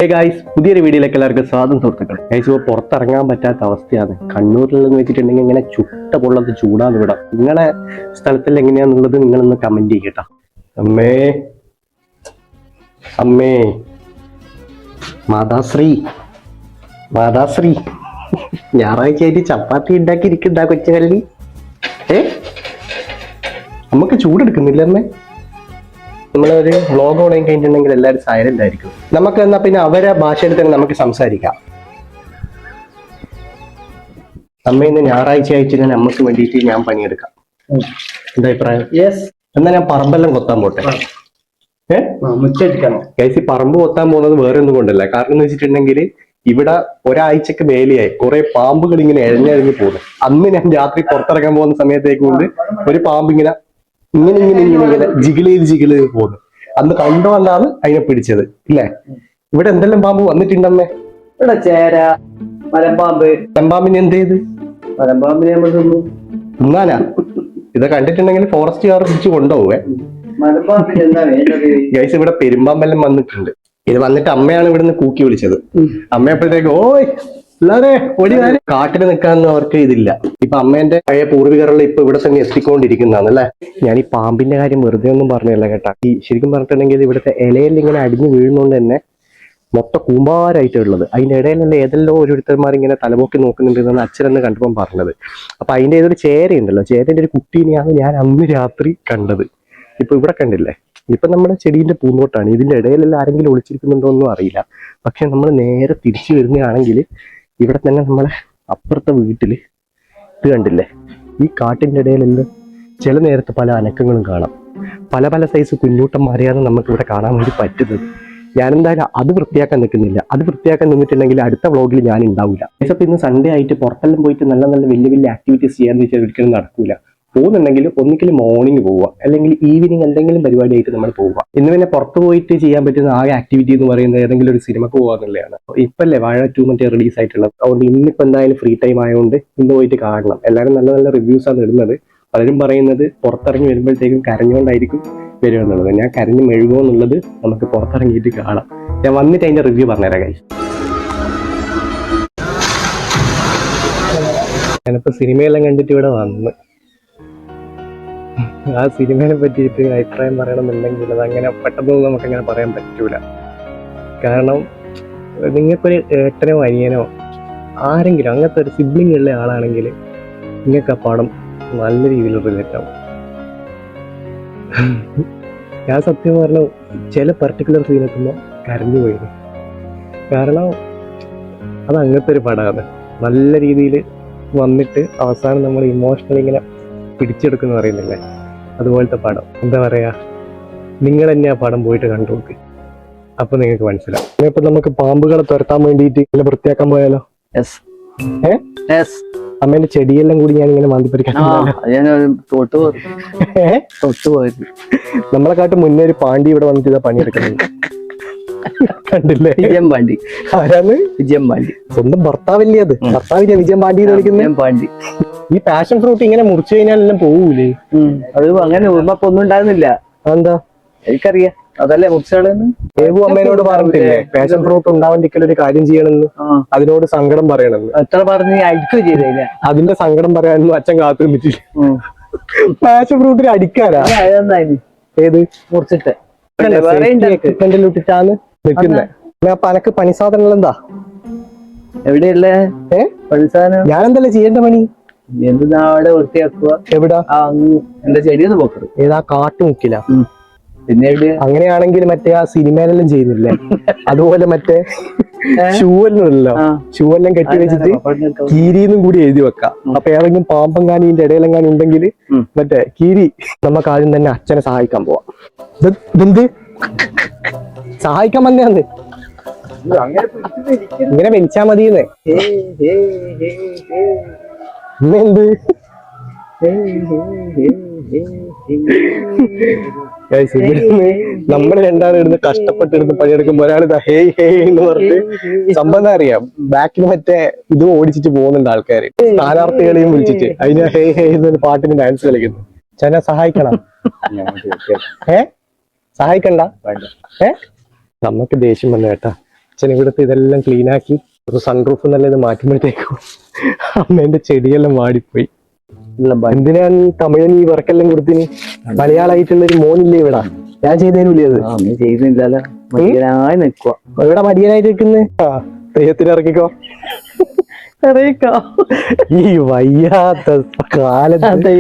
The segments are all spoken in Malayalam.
ഗായ്സ്, പുതിയൊരു വീഡിയോയിലേക്ക് എല്ലാവർക്കും സ്വാഗതം സുഹൃത്തുക്കൾ. ഗായ്സ്, ഇപ്പോൾ പുറത്തിറങ്ങാൻ പറ്റാത്ത അവസ്ഥയാണ്. കണ്ണൂരിലെന്ന് വെച്ചിട്ടുണ്ടെങ്കിൽ ഇങ്ങനെ ചുട്ട പൊള്ളത് ചൂടാന്ന് വിടാം. നിങ്ങളെ സ്ഥലത്തിൽ എങ്ങനെയാന്നുള്ളത് നിങ്ങളൊന്ന് കമന്റ് ചെയ്യട്ടോ. അമ്മേ അമ്മേ മാതാശ്രീ മാതാശ്രീ ഞായറാഴ്ച ആയിട്ട് ചപ്പാത്തി ഉണ്ടാക്കിയിരിക്കുന്നുണ്ടാ കൊച്ചുകള്ളി. നമുക്ക് ചൂടെടുക്കുന്നില്ല അമ്മേ. നമ്മളൊരു വ്ളോഗ് ഓൺ കഴിഞ്ഞിട്ടുണ്ടെങ്കിൽ എല്ലാവരും സൈലന്റ് ആയിരിക്കും. നമുക്ക് എന്നാ പിന്നെ അവരെ ഭാഷയിൽ തന്നെ നമുക്ക് സംസാരിക്കാം. അമ്മ ഇന്ന് ഞായറാഴ്ച ആയിട്ട് നമുക്ക് വേണ്ടിയിട്ട് ഞാൻ പണിയെടുക്കാം. എന്താ അഭിപ്രായം? എന്നാ ഞാൻ പറമ്പെല്ലാം കൊത്താൻ പോട്ടെ. ഗൈസ്, ഈ പറമ്പ് കൊത്താൻ പോകുന്നത് വേറെ ഒന്നും കൊണ്ടല്ല. കാരണം എന്ന് വെച്ചിട്ടുണ്ടെങ്കിൽ ഇവിടെ ഒരാഴ്ചക്ക് മേലെയായി കുറെ പാമ്പുകൾ ഇങ്ങനെ എഴഞ്ഞഴിഞ്ഞ് പോകുന്നു. അന്ന് ഞാൻ രാത്രി പുറത്തിറങ്ങാൻ പോകുന്ന സമയത്തേക്ക് കൊണ്ട് ഒരു പാമ്പ് ഇങ്ങനെ ജിഗിൾ ചെയ്ത് പോകുന്നു. അന്ന് കണ്ടുകൊണ്ടാണ് അതിനെ പിടിച്ചത് ഇല്ലേ? ഇവിടെ എന്തെല്ലാം പാമ്പ് വന്നിട്ടുണ്ടമ്മേ? ഇവിടെ ചേര, മലമ്പാമ്പ്. മലമ്പാമ്പിന് എന്ത് ചെയ്ത്? മലമ്പാമ്പിനെ നമ്മൾ തിന്നാനാ? ഇത് കണ്ടിട്ടുണ്ടെങ്കിൽ ഫോറസ്റ്റുകാർ പിടിച്ച് കൊണ്ടുപോവേ. മലമ്പാമ്പിന് എന്താ വേണ്ടത്? ഗൈസ്, ഇവിടെ പെരുമ്പാമ്പെല്ലാം വന്നിട്ടുണ്ട്. ഇത് വന്നിട്ട് അമ്മയാണ് ഇവിടുന്ന് കൂക്കി വിളിച്ചത്. അമ്മയപ്പോഴത്തേക്ക് ഓയ് എല്ലാരെ ഓടി വരെ. കാട്ടിൽ നിൽക്കാനൊന്നും അവർക്ക് ഇതില്ല. ഇപ്പൊ അമ്മേന്റെ പഴയ പൂർവികരെല്ലാം ഇപ്പൊ ഇവിടെ തന്നെ എത്തിക്കൊണ്ടിരിക്കുന്നതാണ് അല്ലെ. ഞാൻ ഈ പാമ്പിന്റെ കാര്യം വെറുതെ ഒന്നും പറഞ്ഞല്ല കേട്ടാ. ഈ ശരിക്കും പറഞ്ഞിട്ടുണ്ടെങ്കിൽ ഇവിടുത്തെ ഇലയിൽ ഇങ്ങനെ അടിഞ്ഞു വീഴുന്നോണ്ട് തന്നെ മൊത്തം കൂമ്പാരായിട്ടുള്ളത്. അതിന്റെ ഇടയിലല്ല ഏതെല്ലോ ഓരോരുത്തന്മാർ ഇങ്ങനെ തലപോക്കി നോക്കുന്നുണ്ടെന്നാണ് അച്ഛനെന്ന് കണ്ടപ്പോൾ പറഞ്ഞത്. അപ്പൊ അതിന്റെ ഏതൊരു ചേരയുണ്ടല്ലോ, ചേരന്റെ ഒരു കുട്ടീനെയാണ് ഞാൻ അന്ന് രാത്രി കണ്ടത്. ഇപ്പൊ ഇവിടെ കണ്ടില്ലേ? ഇപ്പൊ നമ്മുടെ ചെടീന്റെ പൂന്തോട്ടാണ്. ഇതിന്റെ ഇടയിലെല്ലാം ആരെങ്കിലും ഒളിച്ചിരിക്കുന്നുണ്ടോ ഒന്നും അറിയില്ല. പക്ഷെ നമ്മൾ നേരെ തിരിച്ചു വരുന്നതാണെങ്കിൽ ഇവിടെ തന്നെ നമ്മളെ അപ്പുറത്തെ വീട്ടില് ഇത് കണ്ടില്ലേ? ഈ കാട്ടിന്റെ ഇടയിലെല്ലാം ചില നേരത്ത് പല അനക്കങ്ങളും കാണാം. പല പല സൈസ് കുഞ്ഞൂട്ടന്മാരെയാണ് നമുക്ക് ഇവിടെ കാണാൻ വേണ്ടി പറ്റുന്നത്. ഞാനെന്തായാലും അത് വൃത്തിയാക്കാൻ നിൽക്കുന്നില്ല. അത് വൃത്തിയാക്കാൻ നിന്നിട്ടുണ്ടെങ്കിൽ അടുത്ത വ്ളോഗിൽ ഞാൻ ഉണ്ടാവില്ല. ഇപ്പൊ ഇന്ന് സൺഡേ ആയിട്ട് പുറത്തെല്ലാം പോയിട്ട് നല്ല നല്ല വലിയ ആക്ടിവിറ്റീസ് ചെയ്യാന്ന് വെച്ചാൽ ഒരിക്കലും നടക്കൂല. പോകുന്നുണ്ടെങ്കിൽ ഒന്നിക്കലും മോർണിംഗ് പോവുക, അല്ലെങ്കിൽ ഈവനിങ് എന്തെങ്കിലും പരിപാടിയായിട്ട് നമ്മൾ പോവുക. ഇന്ന് പിന്നെ പുറത്ത് പോയിട്ട് ചെയ്യാൻ പറ്റുന്ന ആകെ ആക്ടിവിറ്റി എന്ന് പറയുന്നത് ഏതെങ്കിലും ഒരു സിനിമക്ക് പോകുക എന്നുള്ളതാണ്. ഇപ്പല്ലേ വാഴ 2 മറ്റേ റിലീസ് ആയിട്ടുള്ളത്. അതുകൊണ്ട് ഇന്നിപ്പോ എന്തായാലും ഫ്രീ ടൈം ആയതുകൊണ്ട് ഇന്ന് പോയിട്ട് കാണണം. എല്ലാവരും നല്ല നല്ല റിവ്യൂസ് ആണ് ഇടുന്നത്. പലരും പറയുന്നത് പുറത്തിറങ്ങി വരുമ്പോഴത്തേക്കും കരഞ്ഞുകൊണ്ടായിരിക്കും വരിക എന്നുള്ളത്. ഞാൻ കരഞ്ഞ് മെഴുകുമോ എന്നുള്ളത് നമുക്ക് പുറത്തിറങ്ങിയിട്ട് കാണാം. ഞാൻ വന്നിട്ട് അതിന്റെ റിവ്യൂ പറഞ്ഞുതരാം ഗൈസ്. ഞാനിപ്പോ സിനിമയെല്ലാം കണ്ടിട്ട് ഇവിടെ വന്ന് ആ സിനിമയെ പറ്റിയിട്ട് അഭിപ്രായം പറയണമെന്നുണ്ടെങ്കിൽ അതങ്ങനെ പെട്ടെന്നൊന്നും നമുക്കങ്ങനെ പറയാൻ പറ്റൂല. കാരണം നിങ്ങൾക്കൊരു ഏട്ടനോ അനിയനോ ആരെങ്കിലും അങ്ങനത്തെ ഒരു സിബ്ലിംഗ് ഉള്ള ആളാണെങ്കിൽ നിങ്ങൾക്ക് ആ പടം നല്ല രീതിയിൽ റിലേറ്റ് ആവും. ഞാൻ സത്യം പറഞ്ഞ ചില പർട്ടിക്കുലർ സീനെത്തുമ്പോൾ കരഞ്ഞു പോയിരുന്നു. കാരണം അത് അങ്ങനത്തെ ഒരു പടമാണ്. നല്ല രീതിയിൽ വന്നിട്ട് അവസാനം നമ്മൾ ഇമോഷണലി ഇങ്ങനെ പിടിച്ചെടുക്കുന്ന പറയുന്നില്ലേ, അതുപോലത്തെ പടം. എന്താ പറയാ, നിങ്ങൾ തന്നെ ആ പടം പോയിട്ട് കണ്ടു നോക്ക്, അപ്പൊ നിങ്ങൾക്ക് മനസ്സിലാവും. ഇപ്പൊ നമുക്ക് പാമ്പുകളെ തുരത്താൻ വേണ്ടിയിട്ട് ഇങ്ങനെ വൃത്തിയാക്കാൻ പോയാലോ? അമ്മേന്റെ ചെടിയെല്ലാം കൂടി ഞാൻ ഇങ്ങനെ മാന്തിപ്പറിക്കാൻ നമ്മളെ കാട്ട് മുന്നേ ഒരു പാണ്ടി ഇവിടെ വന്നിട്ട് ഇതാ പണിയെടുക്കുന്നത് കണ്ടില്ലേ? വിജയം പാണ്ടി. ആരാണ്? വിജയം പാണ്ടി. സ്വന്തം ഭർത്താവില്ലേ? അത് ഭർത്താവില്ലേ വിജയം പാണ്ടി എന്ന് വിളിക്കുന്നത്? പാണ്ടി. ഈ പാഷൻ ഫ്രൂട്ട് ഇങ്ങനെ മുറിച്ചു കഴിഞ്ഞാൽ എല്ലാം പോവൂലേ? അത് അങ്ങനെ ഉമ്മപ്പൊ ഒന്നും ഉണ്ടാകുന്നില്ല. എന്താ എനിക്കറിയാം, അതല്ലേ മുറിച്ചാളെന്ന്. ദേവു അമ്മേനോട് പറഞ്ഞിട്ടില്ലേ പാഷൻ ഫ്രൂട്ട് ഉണ്ടാവാണ്ടിരിക്കൽ ഒരു കാര്യം ചെയ്യണമെന്ന്? അതിനോട് സങ്കടം പറയണമെന്ന്. എത്ര പറഞ്ഞ് അടിക്കുക ചെയ്തില്ല. അതിന്റെ സങ്കടം പറയാനൊന്നും അച്ഛൻ കാത്തു നിന്നിട്ടില്ല. പാഷൻ ഫ്രൂട്ടിൽ അടിക്കാനാ? ഏത് മുറിച്ചിട്ട് ഇട്ടിട്ടാണ് നിൽക്കുന്നത്. അപ്പൊ അനക്ക് പണിസാധനങ്ങൾ എന്താ എവിടെയല്ലേ? ഞാനെന്തല്ലേ ചെയ്യേണ്ട പണി? അവിടെ വൃത്തിയാക്കുക. എവിടാ? എന്റെ ചെടിയൊന്നും പോക്കരുത്. ഏതാ കാട്ടുമുക്കില? പിന്നെ അങ്ങനെയാണെങ്കിൽ മറ്റേ ആ സിനിമയിലെല്ലാം ചെയ്യുന്നില്ലേ അതുപോലെ മറ്റേ ഷൂവെല്ലോ, ഷൂവെല്ലാം കെട്ടി വെച്ചിട്ട് കീരിന്നും കൂടി എഴുതി വെക്കാം. അപ്പൊ ഏതെങ്കിലും പാമ്പെങ്ങാനും ഇതിന്റെ ഇടയിലെങ്ങാനും ഉണ്ടെങ്കിൽ മറ്റേ കീരി. നമുക്ക് ആദ്യം തന്നെ അച്ഛനെ സഹായിക്കാൻ പോവാം. ഇതെന്ത് സഹായിക്കാൻ വന്നയാന്ന്? ഇങ്ങനെ വലിച്ചാ മതിയെന്ന്. ഇന്നെന്ത് നമ്മള് രണ്ടാളും ഇടുന്ന് കഷ്ടപ്പെട്ടിരുന്ന് പണിയെടുക്കുമ്പോ ഒരാളിതാ ഹേയ് ഹേയ് എന്ന് പറഞ്ഞിട്ട് സംഭവം അറിയാം. ബാക്കിൽ മറ്റേ ഇത് ഓടിച്ചിട്ട് പോകുന്നുണ്ട് ആൾക്കാര്, സ്ഥാനാർത്ഥികളെയും വിളിച്ചിട്ട് അതിന് ഹേയ് ഹേയ് എന്നൊരു പാട്ടിന് ഡാൻസ് കളിക്കുന്നു. ചന സഹായിക്കണം? സഹായിക്കണ്ട? നമുക്ക് ദേഷ്യം വന്നു കേട്ടാ. അച്ഛൻ ഇവിടുത്തെ ഇതെല്ലാം ക്ലീൻ ആക്കി ഒരു സൺറൂഫ് നല്ല ഇത് മാറ്റുമ്പോഴത്തേക്കും അമ്മേന്റെ ചെടിയെല്ലാം വാടിപ്പോയി. എന്തിനാണ് ഈ തമിഴന് ഈ വർക്കെല്ലാം കൊടുത്തിന്? മലയാളമായിട്ടുള്ള ഒരു മോനില്ലേ ഇവിടെ? ഞാൻ ചെയ്തേനില്ലേ അത്? ഒന്നും ചെയ്യുന്നില്ലല്ലോ, മടിയനായി നിൽക്കുക. ഇവിടെ മടിയനായിട്ട് നിൽക്കുന്നത്. ആ തെയ്യത്തിന് ഇറക്കിക്കോ. ഈ വയ്യാത്ത കാലത്ത്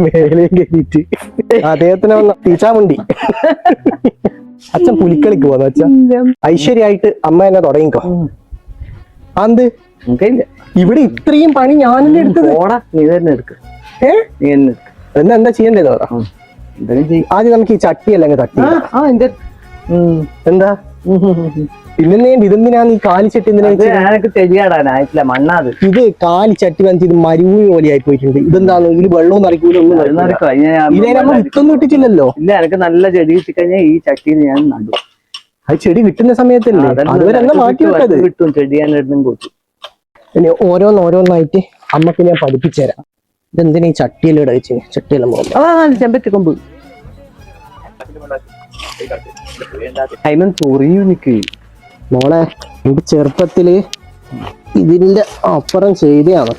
മേലെ കയറിയിട്ട് അദ്ദേഹത്തിനെ വന്ന തീച്ചാമുണ്ടി. അച്ഛൻ പുലിക്കളിക്ക് പോന്നു. അച്ഛൻ ഐശ്വര്യായിട്ട് അമ്മ എന്നെ തുടങ്ങിക്കോ. അത് ഇവിടെ ഇത്രയും പണി ഞാനെന്നെ എടുത്തത്. നീ തന്നെ എടുക്ക. എന്താ ചെയ്യണ്ടേന്ന് പറ. ആദ്യം നമുക്ക് ഈ ചട്ടിയല്ല അങ്ങ് തട്ടി. എന്താ പിന്നെ ഇതെന്തിനാണ് ഈ കാലിച്ചട്ടി? എനിക്ക് തെരിയാടാനായിട്ടില്ല, മണ്ണാത്. ഇത് കാലിച്ചട്ടി വന്നിട്ട് ഇത് മരുഭൂമി പോലെയായി പോയിട്ടുണ്ട്. ഇതെന്താണ് ഇതിൽ വെള്ളവും നിറയ്ക്കൂല, ഒന്നും നമ്മൾ വിത്തൊന്നും ഇട്ടിട്ടില്ലല്ലോ. ഇല്ല, എനിക്ക് നല്ല ചെടി കിട്ടിക്കഴിഞ്ഞാൽ ഈ ചട്ടിയിൽ ഞാൻ നടും. അത് ചെടി കിട്ടുന്ന സമയത്തല്ലേ അതുവരെ എന്നെ മാറ്റി വെക്കത് കിട്ടും. ചെടി ഞാൻ ഇടുന്നും കൂട്ടും. പിന്നെ ഓരോന്നായിട്ട് അമ്മക്ക് ഞാൻ പഠിപ്പിച്ചു തരാം. ഇതെന്തിനാ ഈ ചട്ടിയെല്ലാം ഇട വെച്ച് ചട്ടിയെല്ലാം പോകുമ്പോ ചെമ്പത്തി കൊമ്പ് അയിമൻ ചൊറിയൂ നിക്ക്. മോളെ എന്റെ ചെറുപ്പത്തില് ഇതിന്റെ അപ്പുറം ചെയ്തതാണ്.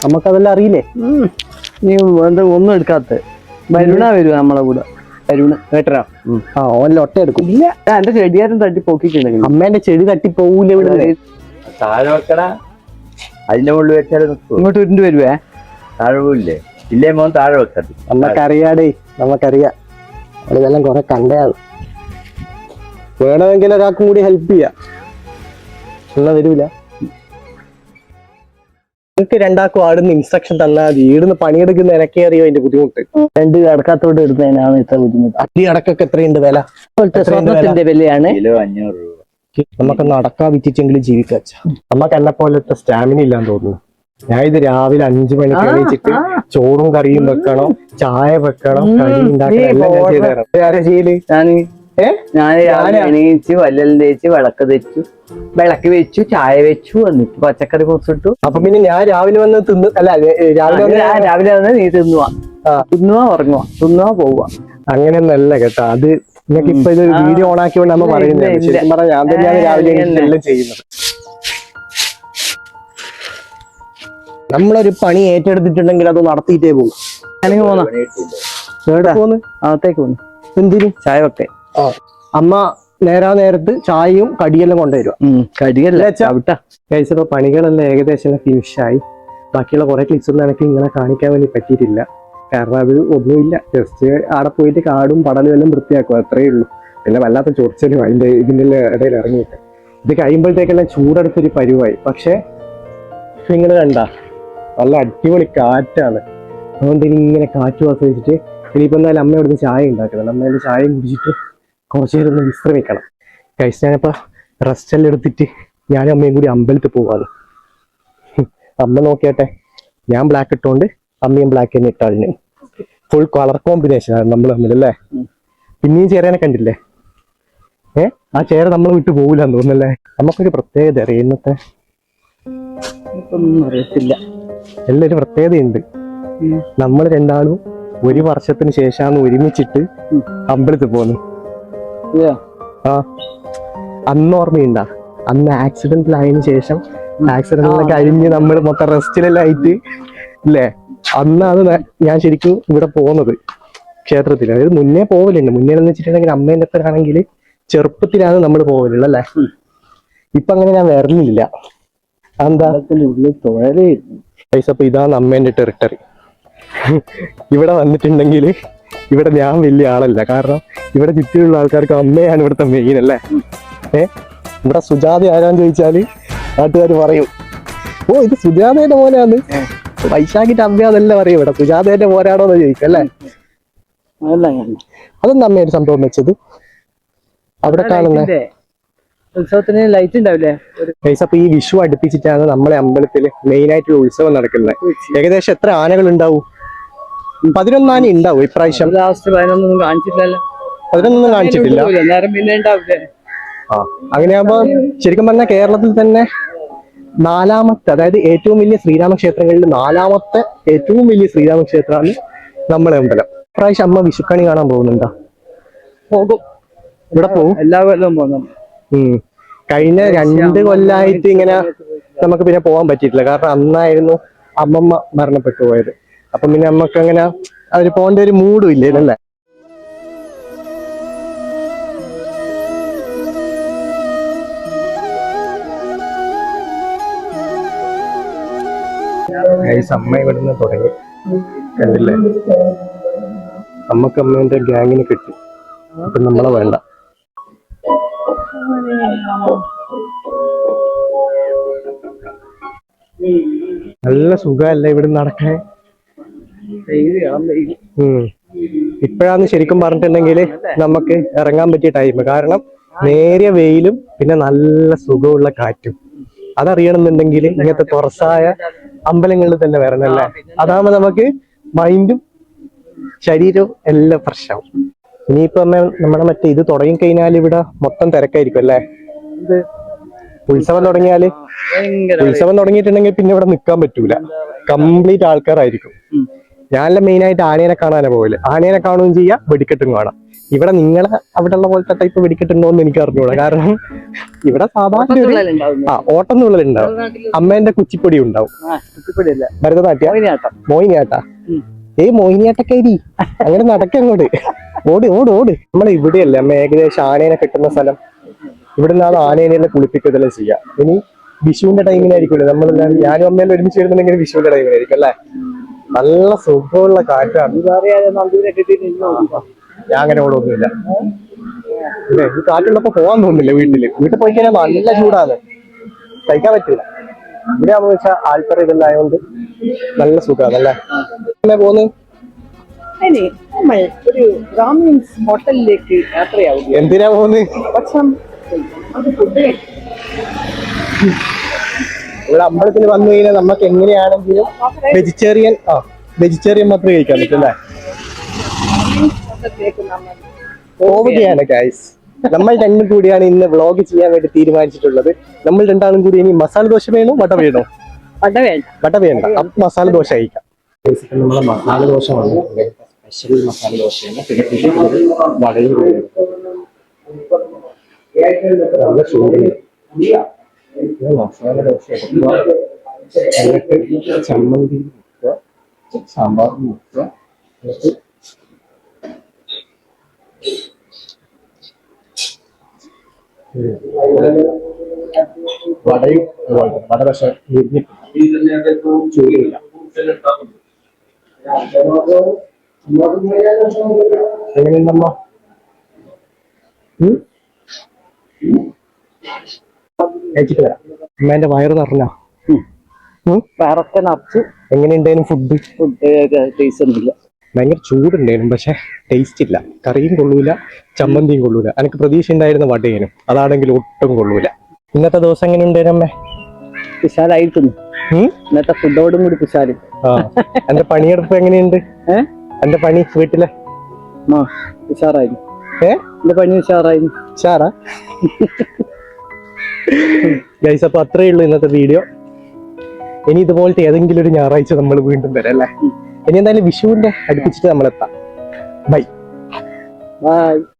നമുക്കതെല്ലാം അറിയില്ലേ? നീ എന്താ ഒന്നും എടുക്കാത്ത വരുണ വരുവാ നമ്മളെ കൂടെ. വരുണ് കേട്ടരാ. ഓൻ ഒട്ട എടുക്കും. ഇല്ല, എന്റെ ചെടിയാരും തട്ടി പോക്കിട്ടുണ്ടെങ്കിൽ അമ്മേന്റെ ചെടി തട്ടി പോവൂല. ഇവിടെ താഴെ വെക്കടാ, അതിന്റെ മുകളിൽ വെച്ചാലും ഇങ്ങോട്ട് ഉരുണ്ട് വരുവേ. താഴെ പോയില്ലേ? ഇല്ലേ മോൻ താഴെ വെക്കത്. നമുക്കറിയാടേ, നമുക്കറിയാം. ഇതെല്ലാം കുറെ കണ്ടയാണ്. വേണമെങ്കിൽ ഒരാൾക്കും കൂടി ഹെൽപ്പ് ചെയ്യാം. ഉള്ള വരൂല. നിങ്ങൾക്ക് രണ്ടാൾക്കും ആടുന്ന ഇൻസ്ട്രക്ഷൻ തന്നാൽ മതി. ഈടുന്ന് പണിയെടുക്കുന്ന എനക്കേ അറിയോ അതിന്റെ ബുദ്ധിമുട്ട്. രണ്ട് കടക്കാത്തോട്ട് എടുത്തതിനാണ് ഇത്ര ബുദ്ധിമുട്ട്. അടി അടക്കൊക്കെ എത്രയുണ്ട് വില? സ്വർണത്തിന്റെ വിലയാണ് കിലോ 500 രൂപ. നമുക്ക് നടക്കാൻ വിറ്റിച്ചെങ്കിലും ജീവിക്കാം. നമുക്ക് എന്നെ പോലത്തെ സ്റ്റാമിന ഇല്ലാന്ന് തോന്നുന്നു. ഞാൻ ഇത് രാവിലെ 5 മണിക്ക് എണീച്ചിട്ട് ചോറും കറിയും വെക്കണം, ചായ വെക്കണം, കറി ഉണ്ടാക്കണം, എല്ലാം ഞാൻ ചെയ്തു തരാം. ആരാ ചെയ്യല്? ഞാൻ രാവിലെ എണീച്ച് വല്ലലും തേച്ച് വിളക്ക് വെച്ചു, ചായ വെച്ചു, എന്നിട്ട് പച്ചക്കറി കുറിച്ചിട്ടു. അപ്പൊ പിന്നെ ഞാൻ രാവിലെ വന്ന് തിന്ന് അല്ല രാവിലെ വന്ന് നീ തിന്നുവാ, ഉറങ്ങുക, തിന്നുവാ, പോവുക. അങ്ങനെയൊന്നല്ല കേട്ടോ. അത് നിങ്ങൾക്ക് ഇപ്പൊ ഇത് വീഡിയോ ഓൺ ആക്കിയോണ്ട് നമ്മ പറയുന്നത്. ശരിക്കും പറഞ്ഞാൽ ഞാൻ തന്നെയാണ് രാവിലെ എല്ലാം ചെയ്യുന്നത്. നമ്മളൊരു പണി ഏറ്റെടുത്തിട്ടുണ്ടെങ്കിൽ അത് നടത്തിയിട്ടേ പോകും. ഞാനിങ്ങ് പോന്ന പോന്ന് അകത്തേക്ക് പോന്നു. എന്തിനും ചായ വെക്കേ. അമ്മ നേരത്ത് ചായയും കടിയെല്ലാം കൊണ്ടുവരുക. കടിയല്ല കഴിച്ചപ്പോ പണികളെല്ലാം ഏകദേശം ഫിനിഷായി. ബാക്കിയുള്ള കുറെ ക്ലിപ്സ് ഒന്നും എനിക്ക് ഇങ്ങനെ കാണിക്കാൻ വേണ്ടി പറ്റിയിട്ടില്ല. കാരണം അത് ഒന്നുമില്ല. ജസ്റ്റ് അവിടെ പോയിട്ട് കാടും പടലും എല്ലാം വൃത്തിയാക്കും, അത്രയേ ഉള്ളൂ. പിന്നെ വല്ലാത്ത ചൊറിച്ചലും ഇതിന്റെ ഇടയിൽ ഇറങ്ങിയിട്ട് ഇത് കഴിയുമ്പോഴത്തേക്കെല്ലാം ചൂടെടുത്തൊരു പരുവായി. പക്ഷെ നിങ്ങൾ കണ്ട നല്ല അടിപൊളി കാറ്റാണ്. അതുകൊണ്ട് ഇനി ഇങ്ങനെ കാറ്റ് ആസ്വദിച്ചിട്ട് ഇനിയിപ്പോ എന്തായാലും അമ്മ ഇവിടുന്ന് ചായ ഉണ്ടാക്കുന്നത്. അമ്മേന്റെ ചായയും കുടിച്ചിട്ട് കുറച്ചു നേരം ഒന്ന് വിശ്രമിക്കണം. കഴിച്ച് ഞാനിപ്പോ റെസ്റ്റ് എല്ലാം എടുത്തിട്ട് ഞാനും അമ്മയും കൂടി അമ്പലത്തിൽ പോവാണ്. അമ്മ നോക്കിയാട്ടെ, ഞാൻ ബ്ലാക്ക് ഇട്ടോണ്ട് അമ്മയും ബ്ലാക്ക് തന്നെ ഇട്ടാളിന്. ഫുൾ കളർ കോമ്പിനേഷൻ ആണ് നമ്മൾ തമ്മിലല്ലേ. പിന്നെയും ചേരാനെ കണ്ടില്ലേ? ആ ചേര നമ്മൾ വിട്ടു പോകില്ലെന്ന് തോന്നുന്നല്ലേ. നമുക്കൊരു പ്രത്യേകത അറിയാം. ഇന്നത്തെ ഒന്നും അറിയത്തില്ല. എല്ലാം ഒരു പ്രത്യേകതയുണ്ട്. നമ്മൾ രണ്ടാളും 1 വർഷത്തിന് ശേഷമാണ് ഒരുമിച്ചിട്ട് അമ്പലത്തിൽ പോന്നു. അന്ന് ഓർമ്മയുണ്ടാ? അന്ന് ആക്സിഡന്റിലായതിനു ശേഷം ആക്സിഡന്റിലൊക്കെ കഴിഞ്ഞ് നമ്മൾ മൊത്തം റെസ്റ്റിലെല്ലാം ആയിട്ട് ഇല്ലേ? അന്നാണ് ഞാൻ ശരിക്കും ഇവിടെ പോകുന്നത് ക്ഷേത്രത്തിൽ. അതായത് മുന്നേ പോകലുണ്ട്. മുന്നേ എന്ന് വെച്ചിട്ടുണ്ടെങ്കിൽ അമ്മേന്റെ അത്ര ആണെങ്കിൽ ചെറുപ്പത്തിലാണ് നമ്മൾ പോകലുള്ളത് അല്ലേ. ഇപ്പൊ അങ്ങനെ ഞാൻ വരലില്ല. എന്താ പൈസ? അപ്പൊ ഇതാണ് അമ്മേന്റെ ടെറിട്ടറി. ഇവിടെ വന്നിട്ടുണ്ടെങ്കിൽ ഇവിടെ ഞാൻ വലിയ ആളല്ല. കാരണം ഇവിടെ ചുറ്റിലുള്ള ആൾക്കാർക്ക് അമ്മയാണ് ഇവിടുത്തെ മെയിൻ അല്ലേ. ഇവിടെ സുജാത ആരാന്ന് ചോദിച്ചാല് നാട്ടുകാർ പറയും, ഓ ഇത് സുജാതയുടെ മോനാന്ന്. വൈശാഖിന്റെ അമ്മ അതല്ല പറയും. ഇവിടെ സുജാതയുടെ മോനാണോ എന്ന് ചോദിക്കും അല്ലേ. അതൊന്നും അമ്മയൊരു സംഭവം വെച്ചത് അവിടെ കാണുന്നത്. ഉത്സവത്തിന് ലൈറ്റ് ഉണ്ടാവില്ലേ? അപ്പൊ ഈ വിഷു അടുപ്പിച്ചിട്ടാണ് നമ്മളെ അമ്പലത്തില് മെയിൻ ആയിട്ടുള്ള ഉത്സവം നടക്കുന്നത്. ഏകദേശം എത്ര ആനകൾ ഉണ്ടാവും? 11 ആന ഉണ്ടാവും ഇപ്രാവശ്യം. ലാസ്റ്റ് 11 കാണിച്ചിട്ടില്ലല്ലോ. 11 കാണിച്ചിട്ടില്ല. അങ്ങനെയാകുമ്പോ ശരിക്കും പറഞ്ഞാൽ കേരളത്തിൽ തന്നെ 4ാമത്തെ, അതായത് ഏറ്റവും വലിയ ശ്രീരാമക്ഷേത്രങ്ങളിൽ 4ാമത്തെ ഏറ്റവും വലിയ ശ്രീരാമക്ഷേത്രമാണ് നമ്മളെ അമ്പലം. ഇപ്രാവശ്യം അമ്മ വിഷുക്കണി കാണാൻ പോകുന്നുണ്ടോ? പോകും. ഇവിടെ പോകും. എല്ലാ കൊല്ലവും പോകുന്നു. കഴിഞ്ഞ 2 കൊല്ലായിട്ട് ഇങ്ങനെ നമുക്ക് പിന്നെ പോകാൻ പറ്റിയിട്ടില്ല. കാരണം അന്നായിരുന്നു അമ്മമ്മ മരണപ്പെട്ടു പോയത്. അപ്പം പിന്നെ നമുക്ക് അങ്ങനെ അവര് പോകേണ്ട ഒരു മൂഡും ഇല്ലേ. അമ്മ ഇവിടുന്ന് തുടങ്ങി കണ്ടില്ലേ. അമ്മേന്റെ ഗ്യാങ്ങിന് കിട്ടി. അപ്പൊ നമ്മളെ വേണ്ട. നല്ല സുഖമല്ല ഇവിടെ നടക്കാൻ. ഇപ്പോഴാന്ന് ശരിക്കും പറഞ്ഞിട്ടുണ്ടെങ്കിൽ നമുക്ക് ഇറങ്ങാൻ പറ്റിയ ടൈം. കാരണം നേരിയ വെയിലും പിന്നെ നല്ല സുഖമുള്ള കാറ്റും. അതറിയണമെന്നുണ്ടെങ്കിൽ ഇങ്ങനത്തെ തുറസായ അമ്പലങ്ങളിൽ തന്നെ വരണല്ലേ. അതാകുമ്പോ നമുക്ക് മൈൻഡും ശരീരവും എല്ലാം ഫ്രഷാവും. ഇനിയിപ്പോ നമ്മുടെ മറ്റേ ഇത് തുടങ്ങി കഴിഞ്ഞാൽ ഇവിടെ മൊത്തം തിരക്കായിരിക്കും അല്ലേ. ഉത്സവം തുടങ്ങിയിട്ടുണ്ടെങ്കിൽ പിന്നെ ഇവിടെ നിൽക്കാൻ പറ്റൂല. കംപ്ലീറ്റ് ആൾക്കാരായിരിക്കും. ഞാനെല്ലാം മെയിൻ ആയിട്ട് ആനേനെ കാണാനാ പോകല്. ആനേനെ കാണുകയും ചെയ്യാം, വെടിക്കെട്ടും കാണാം. ഇവിടെ നിങ്ങളെ അവിടെ ഉള്ള പോലത്തെ ടൈപ്പ് വെടിക്കെട്ടുണ്ടോ എന്ന് എനിക്ക് അറിഞ്ഞൂടാ. കാരണം ഇവിടെ സാധാരണ ഓട്ടംന്നുള്ളലുണ്ടാവും. അമ്മേന്റെ കുച്ചിപ്പൊടി ഉണ്ടാവും. ഭരതനാട്യം, മോഹിനിയാട്ട. മോഹിനിയാട്ടക്കാരി അങ്ങനെ നടക്കങ്ങോട്ട് ഓട് ഓട് ഓട്. നമ്മളെ ഇവിടെയല്ലേ അമ്മ ഏകദേശം ആനേനെ കെട്ടുന്ന സ്ഥലം. ഇവിടുന്നാണ് ആനേനെല്ലാം കുളിപ്പിക്കതെല്ലാം ചെയ്യാം. ഇനി വിഷുവിന്റെ ടൈമിനായിരിക്കുമല്ലോ നമ്മളെല്ലാം. ഞാനും അമ്മയെല്ലാം ഒരുമിച്ച് വരുന്നുണ്ടെങ്കിൽ വിഷുവിന്റെ ടൈമിനായിരിക്കും അല്ലെ. നല്ല സുഖമുള്ള കാറ്റാണ്. ഞാൻ അങ്ങനെ ഓടൊന്നുമില്ല. ഈ കാറ്റുള്ളപ്പോ പോകാൻ തോന്നുന്നില്ല. വീട്ടിൽ പോയി കഴിഞ്ഞാൽ നല്ല ചൂടാണ്, കഴിക്കാൻ പറ്റൂല. ഇവിടെ ആണെന്ന് വെച്ചാൽ ആൾക്കാർ ഇതെല്ലാം ആയതുകൊണ്ട് നല്ല സുഖമാണ് അല്ലേ. എങ്ങനെ പോന്ന്? ഒരു ബ്രാഹ്മിൻസ് ഹോട്ടലിലേക്ക് യാത്രയാവും. എന്തിനാ പോന്ന്? ഇവിടെ അമ്പലത്തിൽ വന്നു കഴിഞ്ഞാൽ നമുക്ക് എങ്ങനെയാണെങ്കിലും വെജിറ്റേറിയൻ മാത്രമേ കഴിക്കാൻ പറ്റല്ലേ. പോവുകയാണ് ഗൈസ്. നമ്മൾ രണ്ടും കൂടിയാണ് ഇന്ന് വ്ളോഗ് ചെയ്യാൻ വേണ്ടി തീരുമാനിച്ചിട്ടുള്ളത്. നമ്മൾ രണ്ടാളും കൂടി ഇനി മസാല ദോശ വേണോ വട വേണോ? വട വേണ്ട, അപ്പൊ മസാല ദോശ കഴിക്കാം. നമ്മളെ മസാല ദോശ വന്നിട്ടുണ്ട്. സ്പെഷ്യൽ മസാല ദോശയാണ്. വടയും നല്ല ചൂടുണ്ട്. മസാല ദോശ എന്നിട്ട് ചമ്മന്തി മുക്കുക, സാമ്പാർ മുക്കുക, എന്നിട്ട് വടയും വട പക്ഷെ ചൂടില്ല. എങ്ങനെയുണ്ടമ്മ? കഴിച്ചിട്ട് വരാം. അമ്മേന്റെ വയറ് നിറഞ്ഞ എങ്ങനെയുണ്ടായിരുന്നു ഫുഡ്? ടേസ്റ്റ് ഒന്നുമില്ല. ഭയങ്കര ചൂടുണ്ടായിരുന്നു, പക്ഷെ ടേസ്റ്റ് ഇല്ല. കറിയും കൊള്ളൂല, ചമ്മന്തിയും കൊള്ളൂല. എനിക്ക് പ്രതീക്ഷ ഉണ്ടായിരുന്ന വടയേനും, അതാണെങ്കിൽ ഒട്ടും കൊള്ളൂല. ഇന്നത്തെ ദിവസം എങ്ങനെ ഉണ്ടായിരുന്നു അമ്മേ? കുശാലായിരുന്നു. ഇന്നത്തെ ഫുഡോടും കൂടി കുശാലും. എന്റെ പണിയെടുപ്പ് എങ്ങനെയുണ്ട്? എന്റെ പണി വീട്ടിലെ ഉഷാറായിരുന്നു. എന്റെ പണി ഉഷാറായിരുന്നു. ഉഷാറാ ഗൈസ്. അപ്പൊ അത്രയേ ഉള്ളൂ ഇന്നത്തെ വീഡിയോ. ഇനി ഇതുപോലത്തെ ഏതെങ്കിലും ഒരു ഞായറാഴ്ച നമ്മൾ വീണ്ടും വരാം അല്ലേ. ഇനി എന്തായാലും വിഷുവിന്റെ അടുപ്പിച്ചിട്ട് നമ്മളെത്താം. ബൈ.